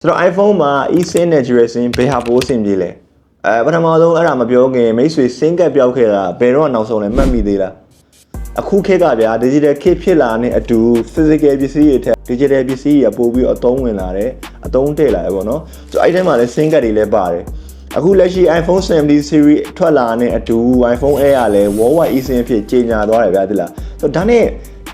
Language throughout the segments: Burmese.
ဆိုတော့ iPhone မှာ eSIM နဲ့ GeoSIM ဘယ်ဟာပိုးစင်ပြေလဲပထမဆုံးအဲ့ဒါမပြောခင်မိတ်ဆွေ SIM ကတ်ပြောက်ခဲ့တာဘယ်တော့နောက်ဆုံးလဲမှတ်မိသေးလားအခုခေတ်ကဗျာ digital ခေတ်ဖြစ်လာတဲ့အတူ physical ပစ္စည်းတွေထက် digital ပစ္စည်းတွေပို့ပြီးအသုံးဝင်လာတယ်အသုံးတည့်လာတယ်ပေါ့နော်ဆိုတော့အဲ့ထဲမှာလည်း SIM ကတ်တွေလည်းပါတယ်အခုလက်ရှိ iPhone 70 series ထွက်လာတဲ့အတူ iPhone Air ကလည်း worldwide eSIM အဖြစ်ကြေညာသွားတယ်ဗျာတိလားဆိုတော့ဒါနဲ့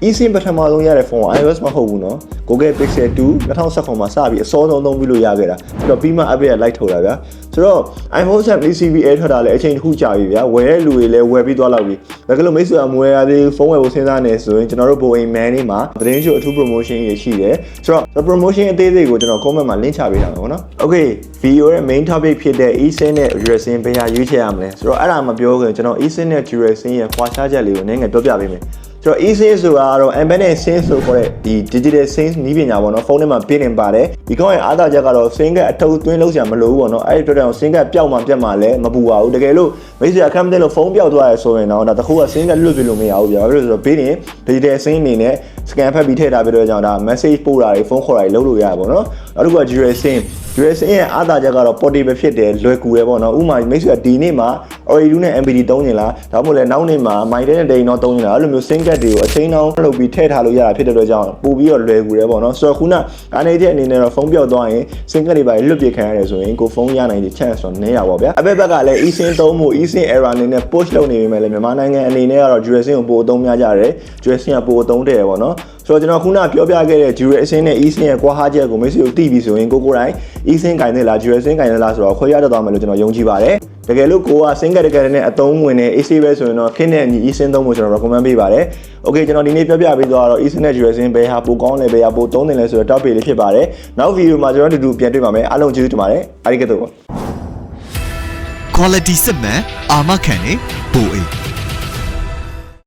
eSIM ပထမဆုံးရတဲ့ဖုန်းက iOS မဟုတ်ဘူးเนาะ Google Pixel 2 2019မှာစပြီးအစောဆုံးသုံးပြီးလို့ရခဲ့တာဆိုတော့ပြီးမှ update လိုက်ထုတ်တာဗျာဆိုတော့ iPhone 70 series Air ထွက်တာလည်းအချိန်တစ်ခုကြာပြီဗျာဝယ်တဲ့လူတွေလည်းဝယ်ပြီးသွားလောက်ပြီဒါကလို့မိတ်ဆွေအမွေရသေးဖုန်းဝယ်ဖို့စဉ်းစားနေဆိုရင်ကျွန်တော်တို့ Boeing Man နေမှာသတင်းချို့အထူး promotion တွေရှိတယ်ဆိုတော့ promotion အသေးစိတ်ကိုကျွန်တော် comment မှာ link ချပေးထားမှာပေါ့နော် Okay video ရဲ့ main topic ဖြစ်တဲ့ eSIM နဲ့ GeoSIM ဘယ်ဟာရွေးချယ်ရမလဲဆိုတော့အဲ့ဒါမပြောခင်ကျွန်တော် eSIM နဲ့ GeoSIM ရဲ့ခွာခြားချက်လေးကိုနည်းငယ်ပြောပြပေးမယ်ဆိုတော့ eSIM ဆိုတာကတော့ embedded SIM ဆိုခေါ်တဲ့ဒီ digital SIM နည်းပညာပေါ့နော်ဖုန်းထဲမှာ built in ပါတယ်ဒီကောင်ရဲ့အားသာချက်ကတော့ SIM ကအထုပ်သွင်းလို့ဆရာမလိုဘူးပေါ့နော်အဲ့ဒီအတွက်တော့ SIM ကပျောက်မှပြတ်မှလည်းမပူပါဘူးတကယ်လို့မိတ်ဆွေအခက်မသိလို့ဖုန်းပျောက်သွားရဆိုရင်တော့ဒါတခုက SIM ကလွတ်ပြလို့မရဘူးဗျာဘာလို့လဲဆိုတော့ built in digital SIM အနေနဲ့ scan ဖတ်ပြီးထည့်ထားပြီးတော့ကြောင့်ဒါ message ပို့တာတွေဖုန်းခေါ်တာတွေလုပ်လို့ရတယ်ပေါ့နော်နောက်တစ်ခုက GeoSIM GeoSIM ရဲ့အားသာချက်ကတော့ portable ဖြစ်တယ်လွယ်ကူတယ်ပေါ့နော်ဥပမာမိတ်ဆွေကဒီနေ့မှာ Audio နဲ့ MPD သုံးနေလားဒါမှမဟုတ်လည်းနောက်နေ့မှာ Mic နဲ့ Data တော့သုံးနေလားအဲ့လိုမျိုး SIM ကတ်တွေကိုအချိန်တောင်းလုပ်ပြီးထည့်ထားလို့ရတာဖြစ်တဲ့အတွက်ကြောင့်ပို့ပြီးတော့လွယ်ကူတယ်ပေါ့နော်ဆိုတော့ခုနအနေနဲ့အနေနဲ့တော့ဖုန်းပြောက်သွားရင် SIM ကတ်တွေပါလွတ်ပြခံရတယ်ဆိုရင်ကိုဖုန်းရနိုင်တဲ့ chance တော့နည်းရပါဗျာအဘက်ဘက်ကလည်း eSIM သုံးဖို့ eSIM error အနေနဲ့ push လုပ်နေပေမဲ့လည်းမြန်မာနိုင်ငံအနေနဲ့ကတော့ GeoSIM ကိုပို့အသုံးများကြတယ် GeoSIM ကပို့အသုံးတယ်ပေါ့နော်ဆိုတော့ကျွန်တော်ခုနပြောပြခဲ့တဲ့ GeoSIM နဲ့ eSIM ရဲ့ကွာဟချက်ကိုမိတ်ဆွေတို့သိပြီဆိုရင်ကိုတိုင်း eSIM ကင်နေလား GeoSIM ကင်နေလားဆိုတော့ခွဲရတတ်သွားမယ်လို့ကျွန်တော်ယုံကြည်ပါတယ်တကယ်လို့ကိုက SIM ကတ်တကယ်နဲ့အသုံးဝင်နေ AC ပဲဆိုရင်တော့ခင်းနဲ့အညီ eSIM သုံးဖို့ကျွန်တော် recommend ပေးပါတယ် Okay ကျွန်တော်ဒီနေ့ပြောပြပေးသွားတော့ eSIM နဲ့ GeoSIM ဘယ်ဟာပိုကောင်းလဲဘယ်ဟာပိုသုံးတယ်လဲဆိုတော့ topic လေးဖြစ်ပါတယ်နောက် video မှာကျွန်တော်တူတူပြန်တွေ့ပါမယ်အားလုံးကျေးဇူးတင်ပါတယ်အားရကဲ့သို့ quality စစ်မှန်အာမခံနေပိုအေး